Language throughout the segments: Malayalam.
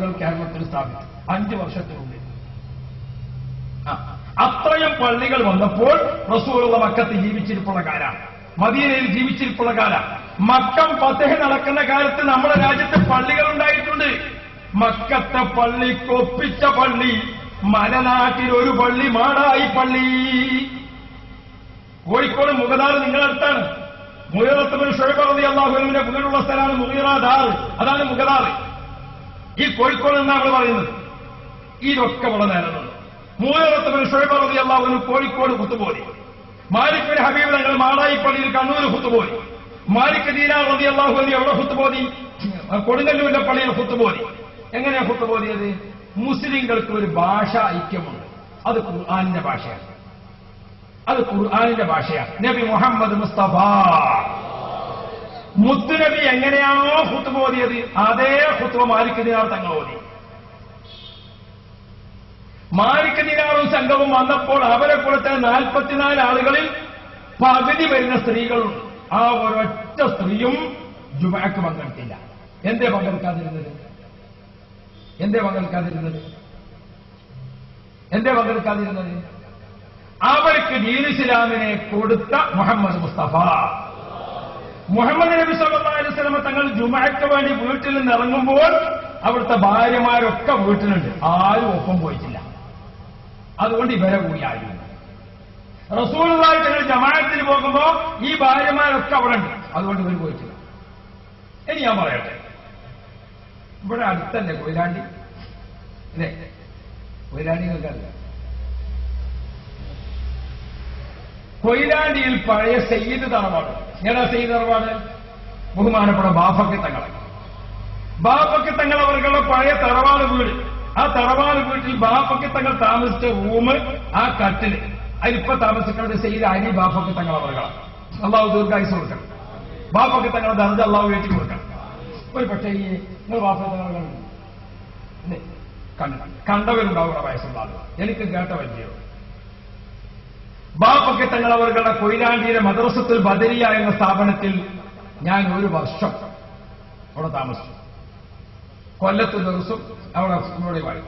പള്ളികൾ കേരളത്തിൽ സ്ഥാപിച്ചു 5 വർഷത്തിനുള്ളിൽ. അത്രയും പള്ളികൾ വന്നപ്പോൾ റസൂലുള്ള മക്കത്ത് ജീവിച്ചിരിപ്പുള്ള കാലം, മദീനയിൽ ജീവിച്ചിരിപ്പുള്ള കാലം. മക്കം ഫതഹ് നടക്കുന്ന കാലത്ത് നമ്മുടെ രാജ്യത്ത് പള്ളികൾ ഉണ്ടായിട്ടുണ്ട്. മക്കത്തെ പള്ളിക്കൊപ്പിച്ച പള്ളി, മലനാട്ടിൽ ഒരു പള്ളി, മാടായി പള്ളി. കോഴിക്കോട് മുഗദാർ നിങ്ങളടുത്താണ്. മുഗീറത്തുബ്നു ശുഅബ റളിയല്ലാഹു അൻഹുവിന്റെ വീടുള്ള സ്ഥലമാണ് മുഗീറദാർ, അതാണ് മുഗദാർ. ഈ കോഴിക്കോട് എന്നാണ് നമ്മൾ പറയുന്നത്. ഇതൊക്കെ ഇവിടെ നിലനിന്നു. മുഗീറത്തുബ്നു ശുഅബ റളിയല്ലാഹു അൻഹു കോഴിക്കോട് ഖുത്ബോദി. മാലിക് ബിൻ ഹബീബ് തങ്ങൾ മാടായി പള്ളിയിൽ കണ്ണൂർ ഖുത്ബോദി. മാലിക് ദീനാർ റളിയല്ലാഹു അൻഹു എവിടെ ഖുത്ബോദി? കൊടുങ്ങല്ലൂരിന്റെ പള്ളിയിൽ ഖുത്ബോദി. എങ്ങനെയാ ഖുത്ബോദിയത്? മുസ്ലിങ്ങൾക്ക് ഒരു ഭാഷ ഐക്യമുണ്ട്, അത് ഖുർആനിന്റെ ഭാഷയാണ്. അത് ഖുർആനിന്റെ ഭാഷയാണ്. നബി മുഹമ്മദ് മുസ്തഫ മുത്തുനബി എങ്ങനെയാണോ ഖുത്ബ ഓതിയത് അതേ ഖുത്ബ മാലിക് ദീനാർ തങ്ങൾ ഓതി. മാലിക് ദീനാറും സംഘവും വന്നപ്പോൾ അവരെ കൊടുത്ത 44 ആളുകളിൽ പകുതി വരുന്ന സ്ത്രീകളുണ്ട്. ആ ഒരൊറ്റ സ്ത്രീയും ജുമഅക്ക് പങ്കെടുത്തില്ല. എന്തേ പങ്കെടുക്കാതിരുന്നത്? അവർക്ക് ദീൻ ഇസ്ലാമിനെ കൊടുത്ത മുഹമ്മദ് മുസ്തഫ മുഹമ്മദ് നബി സല്ലല്ലാഹു അലൈഹി വസല്ലം തങ്ങൾ ജുമഅക്ക് വേണ്ടി വീട്ടിൽ നിന്ന് ഇറങ്ങുമ്പോൾ അവിടുത്തെ ഭാര്യമാരൊക്കെ വീട്ടിലുണ്ട്, ആരും ഒപ്പം പോയിട്ടില്ല. അതുകൊണ്ട് ഇവരെ കൂടിയായിരുന്നു. റസൂലുള്ളാഹി തങ്ങൾ ജമാഅത്തിന് പോകുമ്പോ ഈ ഭാര്യമാരൊക്കെ അവിടെ ഉണ്ട്, അതുകൊണ്ട് ഇവർ പോയിട്ടില്ല. ഇനി ഞാൻ പറയട്ടെ, ഇവിടെ അടുത്തല്ലേ കൊയിലാണ്ടി? അല്ലേ? കൊയിലാണ്ടി നിങ്ങൾക്കറിയാം. കൊയിലാണ്ടിയിൽ പഴയ സയ്യിദ് തറവാട്. ഏതാ സയ്യിദ് തറവാട്? ബഹുമാനപ്പെട്ട ബാഫക്കി തങ്ങൾ. ബാഫക്കി തങ്ങൾ അവരുടെ പഴയ തറവാട് വീട്. ആ തറവാട് വീട്ടിൽ ബാഫക്കി തങ്ങൾ താമസിച്ച റൂം, ആ കട്ടില്, അതിലിപ്പോ താമസിക്കുന്നത് സയ്യിദ് അലി ബാഫക്കി തങ്ങൾ അവർകളാണ്. അള്ളാഹു ദീർഘായുസ്സ് കൊടുക്കണം. ബാഫക്കി തങ്ങളുടെ ദർജ അള്ളാഹു ഏറ്റി കൊടുക്കണം. ഒരു പക്ഷേ ഈ നിങ്ങൾ ബാഫക്കി തങ്ങൾ കണ്ടവരുണ്ടാവുന്ന വയസ്സുള്ള ആളുകൾ, എനിക്ക് കേട്ട വലിയ ബാഫക്കി തങ്ങൾ അവരുടെ കൊയിലാണ്ടിയിലെ മദ്രസത്തുൽ ബദരിയ എന്ന സ്ഥാപനത്തിൽ ഞാൻ 1 വർഷം അവിടെ താമസിച്ചു. കൊല്ലത്ത് ദിവസം അവിടെ വായി.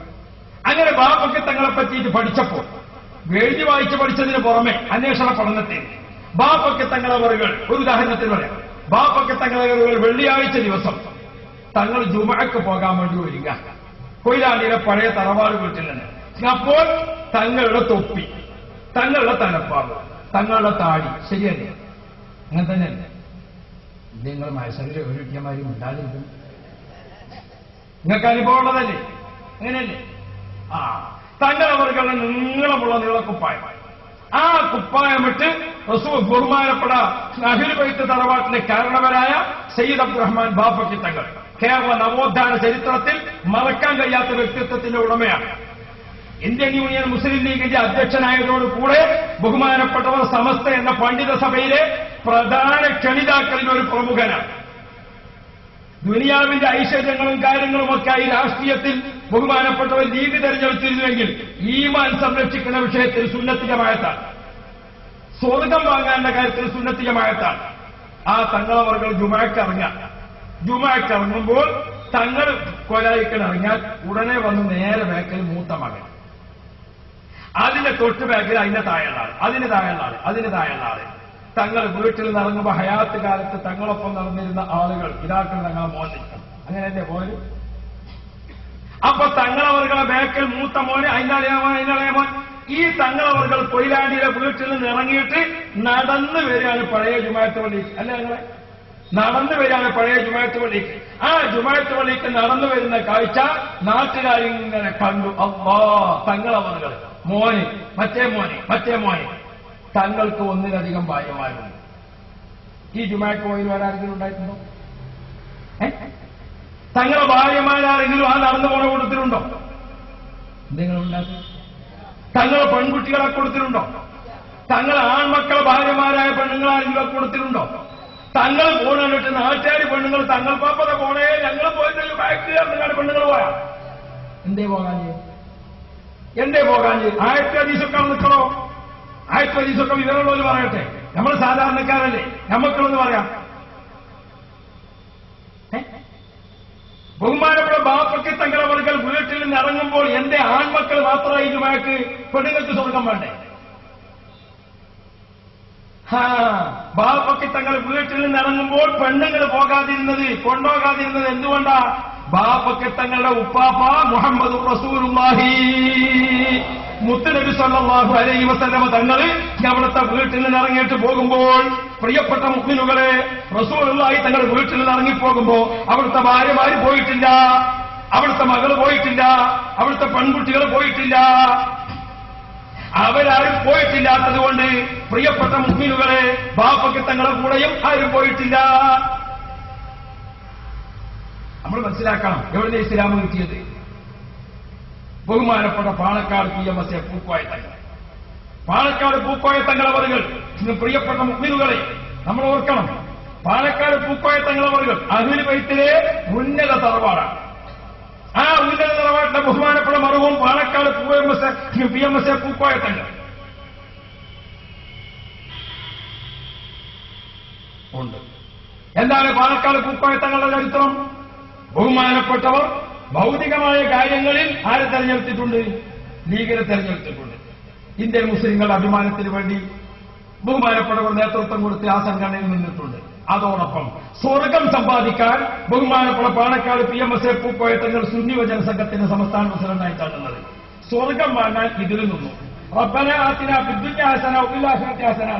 അങ്ങനെ ബാഫക്കി തങ്ങളെ പറ്റിയിട്ട് പഠിച്ചപ്പോൾ എഴുതി വായിച്ച് പഠിച്ചതിന് പുറമെ അന്വേഷണ പഠനത്തിൽ ബാഫക്കി തങ്ങളവറുകൾ, ഒരു ഉദാഹരണത്തിന് പറയാം, ബാഫക്കി തങ്ങളവറുകൾ വെള്ളിയാഴ്ച ദിവസം തങ്ങൾ ജുമഅക്ക് പോകാൻ വേണ്ടി ഒരുങ്ങ കൊയിലാണ്ടിയിലെ പഴയ തറവാട് വീട്ടിൽ നിന്ന്. അപ്പോൾ തങ്ങളുടെ തൊപ്പി, തങ്ങളുടെ തലപ്പാവ്, തങ്ങളുടെ താടി ശരിയല്ലേ? അങ്ങനെ തന്നെയല്ലേ? നിങ്ങൾ മത്സര ഒരു വിദ്യമാരും ഉണ്ടാതിരിക്കും. നിങ്ങൾക്ക് അനുഭവം ഉള്ളതല്ലേ? അങ്ങനെയല്ലേ? തങ്ങളവരുടെ നീളമുള്ള നീളക്കുപ്പായം, ആ കുപ്പായമിട്ട് ബഹുമാനപ്പെട്ട അഹ്ലുൽ ബൈത്ത് തറവാട്ടിലെ കാരണവരായ സയ്യിദ് അബ്ദുറഹ്മാൻ ബാഫക്കി തങ്ങൾ കേരള നവോത്ഥാന ചരിത്രത്തിൽ മറക്കാൻ കഴിയാത്ത വ്യക്തിത്വത്തിന്റെ ഉടമയാണ്. ഇന്ത്യൻ യൂണിയൻ മുസ്ലിം ലീഗിന്റെ അധ്യക്ഷനായതോടുകൂടെ ബഹുമാനപ്പെട്ടവർ സമസ്ത എന്ന പണ്ഡിത സഭയിലെ പ്രധാന ക്ഷണിതാക്കളിൽ ഒരു പ്രമുഖനാണ്. ദുനിയാവിന്റെ ഐശ്വര്യങ്ങളും കാര്യങ്ങളുമൊക്കെയായി രാഷ്ട്രീയത്തിൽ ബഹുമാനപ്പെട്ടവർ ലീഗ് തെരഞ്ഞെടുത്തിരുന്നുവെങ്കിൽ ഈമാൻ സംരക്ഷിക്കുന്ന വിഷയത്തിൽ സുന്നത്ത് ജമാഅത്താണ്, സ്വർഗം വാങ്ങാനുള്ള കാര്യത്തിൽ സുന്നത്ത് ജമാഅത്താണ്. ആ തങ്ങളവർകൾ ജുമഅക്ക് ഇറങ്ങുമ്പോൾ തങ്ങൾ കൊലായിക്കൽ ഇറങ്ങിയാൽ ഉടനെ വന്ന് നേരെ ബാക്കിൽ മൂത്ത മകൻ, അതിന്റെ തൊട്ട് ബാക്കിൽ അതിന്റെ താഴെയുള്ള ആള്, അതിന് താഴെയുള്ള ആള്. തങ്ങൾ വീട്ടിൽ നിന്ന് ഇറങ്ങുമ്പോ ഹയാത്ത് കാലത്ത് തങ്ങളൊപ്പം നടന്നിരുന്ന ആളുകൾ ഇതാക്കൾ തങ്ങളെ മോശിക്കും. അങ്ങനെയല്ലേ പോലും? അപ്പൊ തങ്ങളവർകളെ ബാക്കിൽ മൂത്ത മോന്, അതിന്റെ മോൻ. ഈ തങ്ങളവർകൾ കൊയിലാണ്ടിയിലെ വീട്ടിൽ നിന്ന് ഇറങ്ങിയിട്ട് നടന്നു വരികയാണ് പഴയ ജുമാഅത്ത് പള്ളിക്ക്. അല്ല, ഞങ്ങളെ നടന്നു വരികയാണ് പഴയ ജുമാഅത്ത് പള്ളിക്ക്. ആ ജുമാഅത്ത് പള്ളിക്ക് നടന്നു വരുന്ന കാഴ്ച നാട്ടുകാരിങ്ങനെ കണ്ടു. അല്ലാ, തങ്ങളവർകൾ മോന്, മറ്റേ മോന്. തങ്ങൾക്ക് 1-ലധികം ഭാര്യമാരുണ്ട്. ഈ ജുമാഅത്ത് പോയി ആരെങ്കിലും ഉണ്ടായിട്ടുണ്ടോ? തങ്ങളുടെ ഭാര്യമാരാരെങ്കിലും ആ നടന്നു പോണ കൂട്ടത്തിലുണ്ടോ? എന്തെങ്കിലും തങ്ങളെ പെൺകുട്ടികളെ കൊടുത്തിട്ടുണ്ടോ? തങ്ങളെ ആൺമക്കളെ ഭാര്യമാരായ പെണ്ണുങ്ങളാരെങ്കിലും കൊടുത്തിട്ടുണ്ടോ? തങ്ങൾ പോണിട്ട് നാട്ടുകാർ പെണ്ണുങ്ങൾ തങ്ങൾ പാപ്പത പോണേ, ഞങ്ങൾ പോയിട്ട് ബാക്ക് പെണ്ണുങ്ങൾ പോയാ എന്തേ പോകാൻ? ആയത്തെ ഹദീസൊക്കെ നിൽക്കണോ? ആയത്തെ ഹദീസൊക്കെ വിവരമുള്ളവർ പറയട്ടെ. നമ്മൾ സാധാരണക്കാരല്ലേ, നമുക്കുള്ളത് പറയാം. ബഹുമാനപ്പെട്ട ബാപ്പക്കി തങ്ങളവർകൾ നിന്ന് ഇറങ്ങുമ്പോൾ എന്റെ ആൺമക്കൾ മാത്രമായി ജുമാക്ക്, പെണ്ണുങ്ങൾക്ക് സ്വർഗം വേണ്ടേ? ബാപ്പയ്ക്ക് തങ്ങൾ വീട്ടിൽ നിന്ന് ഇറങ്ങുമ്പോൾ പെണ്ണുങ്ങൾ പോകാതിരുന്നത്, കൊണ്ടുപോകാതിരുന്നത് എന്തുകൊണ്ടാ? ബാപ്പയ്ക്ക് തങ്ങളുടെ ഉപ്പാപ്പ മുഹമ്മദ് റസൂലുള്ളാഹി മുത്തുനബി സല്ലല്ലാഹു അലൈഹി വസല്ലമ തങ്ങൾ അവിടുത്തെ വീട്ടിൽ നിന്ന് ഇറങ്ങിയിട്ട് പോകുമ്പോൾ, പ്രിയപ്പെട്ട മുഅ്മിനുകളെ, റസൂലുള്ളാഹി തങ്ങളുടെ വീട്ടിൽ നിന്ന് ഇറങ്ങിപ്പോകുമ്പോ അവിടുത്തെ ഭാര്യമാര് പോയിട്ടില്ല, അവിടുത്തെ മകള് പോയിട്ടില്ല, അവിടുത്തെ പെൺകുട്ടികൾ പോയിട്ടില്ല, അവരാരും പോയിട്ടില്ലാത്തത് കൊണ്ട് പ്രിയപ്പെട്ട മുഅ്മിനുകളെ, ബാപ്പയ്ക്ക് തങ്ങളുടെ കൂടെയും ആരും പോയിട്ടില്ല. നമ്മൾ മനസ്സിലാക്കണം എവിടെ ഇസ്ലാം കിട്ടിയത്. ബഹുമാനപ്പെട്ട പാണക്കാട് PMS പൂക്കോയ തങ്ങൾ, പാണക്കാട് പൂക്കോയ തങ്ങളവറുകൾ. പ്രിയപ്പെട്ട മുഅ്മിനുകളെ, നമ്മൾ ഓർക്കണം, പാണക്കാട് പൂക്കോയ തങ്ങളവറുകൾ അഹ്ലുൽ ബൈത്തിലെ ഉന്നത തറവാടാണ്. ആ ഉന്നത തറവാട്ടിലെ ബഹുമാനപ്പെട്ട മറുവും പാണക്കാട് PMS പൂക്കോയ തങ്ങൾ ഉണ്ട്. എന്താണ് പാണക്കാട് പൂക്കോയ തങ്ങളുടെ ചരിത്രം? ബഹുമാനപ്പെട്ടവർ ഭൗതികമായ കാര്യങ്ങളിൽ ആരെ തെരഞ്ഞെടുത്തിട്ടുണ്ട്? ലീഗിനെ തെരഞ്ഞെടുത്തിട്ടുണ്ട്. ഇന്ത്യൻ മുസ്ലിങ്ങളുടെ അഭിമാനത്തിന് വേണ്ടി ബഹുമാനപ്പെട്ടവർ നേതൃത്വം കൊടുത്ത് ആ സംഘടനയിൽ നിന്നിട്ടുണ്ട്. അതോടൊപ്പം സ്വർഗം സമ്പാദിക്കാൻ ബഹുമാനപ്പെട്ട പാണക്കാട് PMS പൂക്കോയ തങ്ങൾ സുന്നി വചന സംഘത്തിന്റെ സംസ്ഥാന പ്രസിഡന്റായിട്ടാണ് നിന്നത്. സ്വർഗം വാങ്ങാൻ ഇതിൽ നിന്നു. റബ്ബനാ ആതിനാ ഫിദ്ദുനിയാ ഹസന വഫിൽ ആഖിറതി ഹസന.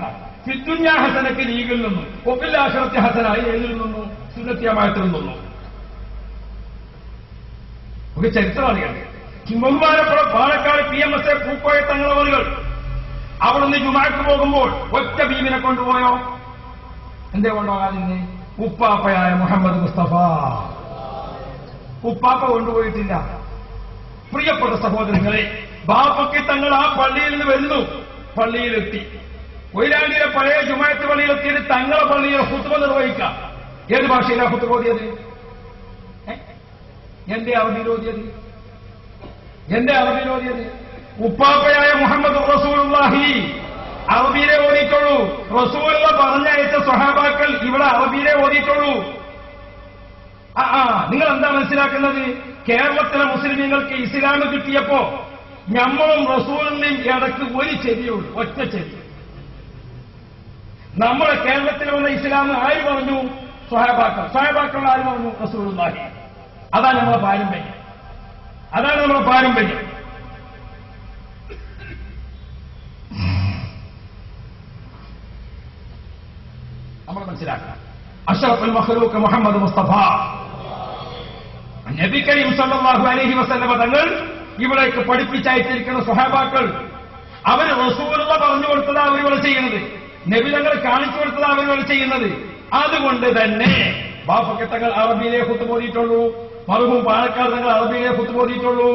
ഫിദ്ദുനിയാ ഹസനക്ക് ലീഗിൽ നിന്നു, വഫിൽ ആഖിറതി ഹസന ഏതിൽ നിന്നു? സുന്നത്തി ജമാഅത്തിൽ നിന്നു. ഒരു ചരിത്രം അറിയാം. ബഹുമാനപ്പെട്ട പാണക്കാട് PMS പൂക്കോയ തങ്ങളവറുകൾ അവിടുന്ന് ജുമാക്ക് പോകുമ്പോൾ ഒറ്റ ബീവിനെ കൊണ്ടുപോയോ? എന്തേ കൊണ്ടുപോകാതിരുന്നേ? ഉപ്പാപ്പയായ മുഹമ്മദ് മുസ്തഫ ഉപ്പാപ്പ കൊണ്ടുപോയിട്ടില്ല. പ്രിയപ്പെട്ട സഹോദരങ്ങളെ, ബാപ്പയ്ക്ക് തങ്ങൾ ആ പള്ളിയിൽ നിന്ന് വരുന്നു, പള്ളിയിലെത്തി. കൊയിലാണ്ടിയിലെ പഴയ ജുമാഅത്ത് പള്ളിയിലെത്തിയിട്ട് തങ്ങളെ പള്ളിയിൽ ഖുത്ബ നിർവഹിക്കാം. ഏത് ഭാഷയിലാണ് ഖുത്ബ ഓതിയത്? എന്റെ അറബിയിലോതിയത്? എന്റെ അറബിയിലോതിയത്? ഉപ്പാപ്പയായ മുഹമ്മദ് റസൂലുള്ളാഹി അറബിയിലെ ഓതിയിട്ടുള്ളൂ. റസൂലുള്ള പറഞ്ഞയച്ച സ്വഹാബാക്കൾ ഇവിടെ അറബിയിലെ ഓതിയിട്ടുള്ളൂ. നിങ്ങൾ എന്താ മനസ്സിലാക്കുന്നത്? കേരളത്തിലെ മുസ്ലിമീങ്ങൾക്ക് ഇസ്ലാം കിട്ടിയപ്പോ നമ്മളും റസൂലിന്റെയും ഇടയ്ക്ക് ഒരു ചെവിയുള്ളൂ, ഒറ്റ ചെവി. നമ്മുടെ കേരളത്തിൽ വന്ന ഇസ്ലാം ആര് പറഞ്ഞു? സ്വഹാബാക്കൾ. സ്വഹാബാക്കൾ ആര് പറഞ്ഞു? റസൂലുള്ളാഹി. അതാണ് നമ്മളെ പാരമ്പര്യം, അതാണ് നമ്മുടെ പാരമ്പര്യം. നമ്മൾ മനസ്സിലാക്കണം. അഷ്റഫുൽ മഖ്ലൂഖ് മുഹമ്മദ് മുസ്തഫ നബി കരീം സല്ലല്ലാഹു അലൈഹി വസല്ലമ തങ്ങൾ ഇവിടേക്ക് പഠിപ്പിച്ചയച്ചിരിക്കുന്ന സ്വഹാബാക്കൾ അവർ റസൂലുള്ള പറഞ്ഞു കൊടുത്തതാ അവരിവിടെ ചെയ്യുന്നത്, നബി തങ്ങൾ കാണിച്ചു കൊടുത്തതാ അവരിവിടെ ചെയ്യുന്നത്. അതുകൊണ്ട് തന്നെ ബാപ്പയ്ക്ക് തങ്ങൾ അറബിയിലെ ഖുത്ബ ഓതിയിട്ടുള്ളൂ, മറുപും പാണക്കാട് തങ്ങൾ അറബിയിലെ ഖുത്ബ ഓതിയിട്ടുള്ളൂ,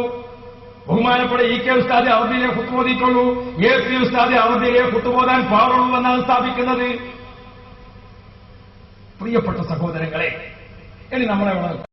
ബഹുമാനപ്പെട്ട EK ഉസ്താദ് അറബിയിലെ ഖുത്ബ ഓതിയിട്ടുള്ളൂ, AP ഉസ്താദ് അറബിയിലെ ഖുത്ബ ഓതാൻ പാടുള്ളൂ എന്നാണ് സ്ഥാപിക്കുന്നത്. പ്രിയപ്പെട്ട സഹോദരങ്ങളെ, ഇനി നമ്മളെവിടെ